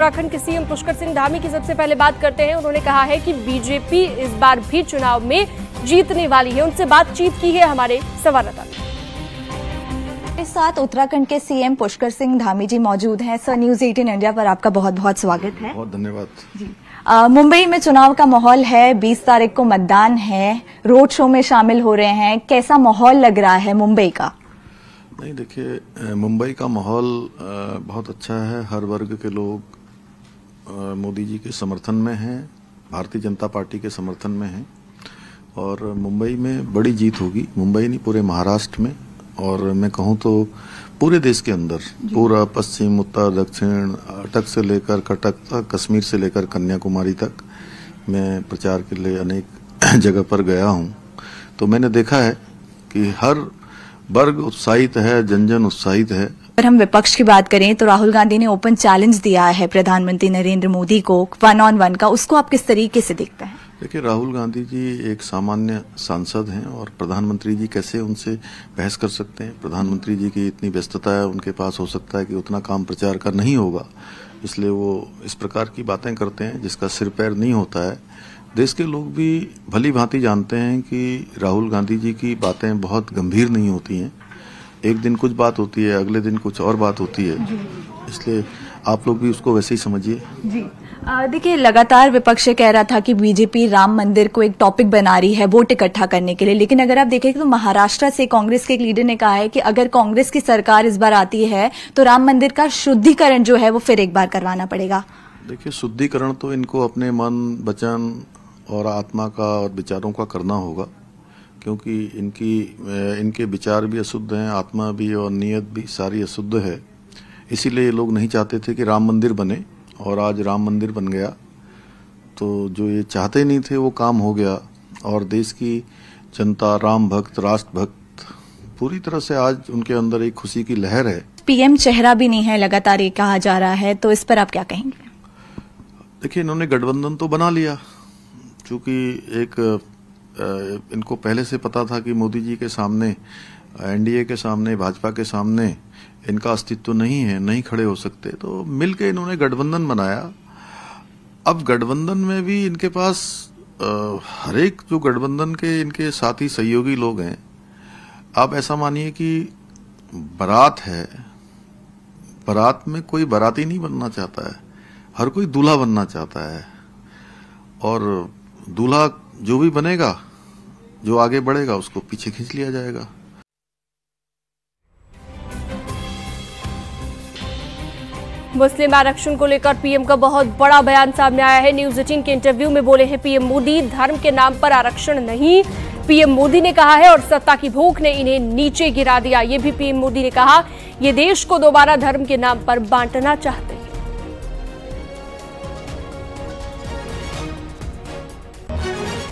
उत्तराखंड के सीएम पुष्कर सिंह धामी की सबसे पहले बात करते हैं। उन्होंने कहा है कि बीजेपी इस बार भी चुनाव में जीतने वाली है। उनसे बातचीत की है हमारे संवाददाता ने। इस साथ उत्तराखंड के सीएम पुष्कर सिंह धामी जी मौजूद हैं। सर, न्यूज़ 18 इंडिया पर आपका बहुत बहुत स्वागत है। बहुत धन्यवाद जी। मुंबई में चुनाव का माहौल है, 20 तारीख को मतदान है, रोड शो में शामिल हो रहे हैं, कैसा माहौल लग रहा है मुंबई का? नहीं, देखिए, मुंबई का माहौल बहुत अच्छा है। हर वर्ग के लोग मोदी जी के समर्थन में हैं, भारतीय जनता पार्टी के समर्थन में हैं और मुंबई में बड़ी जीत होगी। मुंबई नहीं, पूरे महाराष्ट्र में और मैं कहूँ तो पूरे देश के अंदर, पूरा पश्चिम, उत्तर, दक्षिण, अटक से लेकर कटक तक, कश्मीर से लेकर कन्याकुमारी तक मैं प्रचार के लिए अनेक जगह पर गया हूँ। तो मैंने देखा है कि हर वर्ग उत्साहित है, जन जन उत्साहित है। अगर हम विपक्ष की बात करें तो राहुल गांधी ने ओपन चैलेंज दिया है प्रधानमंत्री नरेंद्र मोदी को 1-on-1 का, उसको आप किस तरीके से देखते हैं? देखिए, राहुल गांधी जी एक सामान्य सांसद हैं और प्रधानमंत्री जी कैसे उनसे बहस कर सकते हैं। प्रधानमंत्री जी की इतनी व्यस्तता है, उनके पास हो सकता है कि उतना काम प्रचार का नहीं होगा, इसलिए वो इस प्रकार की बातें करते हैं जिसका सिर पैर नहीं होता है। देश के लोग भी भली भांति जानते हैं कि राहुल गांधी जी की बातें बहुत गंभीर नहीं होती हैं। एक दिन कुछ बात होती है, अगले दिन कुछ और बात होती है, इसलिए आप लोग भी उसको वैसे ही समझिए। जी। देखिए, लगातार विपक्ष कह रहा था कि बीजेपी राम मंदिर को एक टॉपिक बना रही है वोट इकट्ठा करने के लिए, लेकिन अगर आप देखें तो महाराष्ट्र से कांग्रेस के एक लीडर ने कहा है कि अगर कांग्रेस की सरकार इस बार आती है तो राम मंदिर का शुद्धिकरण जो है वो फिर एक बार करवाना पड़ेगा। देखिए, शुद्धिकरण तो इनको अपने मन, वचन और आत्मा का और विचारों का करना होगा, क्योंकि इनके विचार भी अशुद्ध हैं, आत्मा भी और नीयत भी सारी अशुद्ध है। इसीलिए ये लोग नहीं चाहते थे कि राम मंदिर बने और आज राम मंदिर बन गया। तो जो ये चाहते नहीं थे वो काम हो गया और देश की जनता, राम भक्त, राष्ट्र भक्त पूरी तरह से आज उनके अंदर एक खुशी की लहर है। पीएम चेहरा भी नहीं है, लगातार ये कहा जा रहा है, तो इस पर आप क्या कहेंगे? देखिए, इन्होंने गठबंधन तो बना लिया, चूंकि इनको पहले से पता था कि मोदी जी के सामने, एनडीए के सामने, भाजपा के सामने इनका अस्तित्व नहीं है, नहीं खड़े हो सकते, तो मिलके इन्होंने गठबंधन बनाया। अब गठबंधन में भी इनके पास हर एक जो गठबंधन के इनके साथी सहयोगी लोग हैं। आप ऐसा मानिए कि बारात है, बारात में कोई बाराती नहीं बनना चाहता है, हर कोई दूल्हा बनना चाहता है और दूल्हा जो भी बनेगा, जो आगे बढ़ेगा, उसको पीछे खींच लिया जाएगा। मुस्लिम आरक्षण को लेकर पीएम का बहुत बड़ा बयान सामने आया है। न्यूज़ 18 के इंटरव्यू में बोले हैं पीएम मोदी, धर्म के नाम पर आरक्षण नहीं, पीएम मोदी ने कहा है, और सत्ता की भूख ने इन्हें नीचे गिरा दिया। ये भी पीएम मोदी ने कहा, ये देश को दोबारा धर्म के नाम पर बांटना चाहते हैं।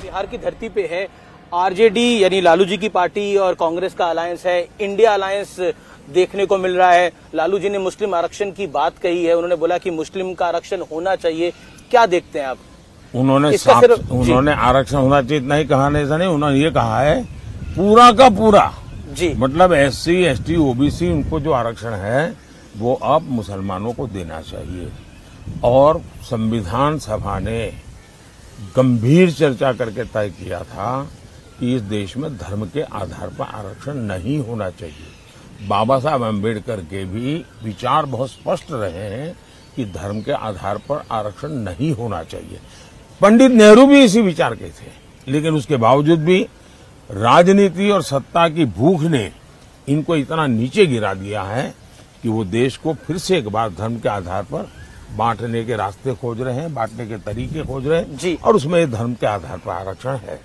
बिहार की धरती पे है, आरजेडी यानी लालू जी की पार्टी और कांग्रेस का अलायंस है, इंडिया अलायंस देखने को मिल रहा है। लालू जी ने मुस्लिम आरक्षण की बात कही है, उन्होंने बोला कि मुस्लिम का आरक्षण होना चाहिए। क्या देखते हैं आप? उन्होंने आरक्षण होना चाहिए नहीं कहा, नहीं, उन्होंने ये कहा है पूरा का पूरा जी, मतलब SC, ST, OBC उनको जो आरक्षण है वो अब मुसलमानों को देना चाहिए। और संविधान सभा ने गंभीर चर्चा करके तय किया था कि इस देश में धर्म के आधार पर आरक्षण नहीं होना चाहिए। बाबा साहब अम्बेडकर के भी विचार बहुत स्पष्ट रहे हैं कि धर्म के आधार पर आरक्षण नहीं होना चाहिए। पंडित नेहरू भी इसी विचार के थे, लेकिन उसके बावजूद भी राजनीति और सत्ता की भूख ने इनको इतना नीचे गिरा दिया है कि वो देश को फिर से एक बार धर्म के आधार पर बांटने के रास्ते खोज रहे हैं, बांटने के तरीके खोज रहे हैं जी, और उसमें धर्म के आधार पर आरक्षण है।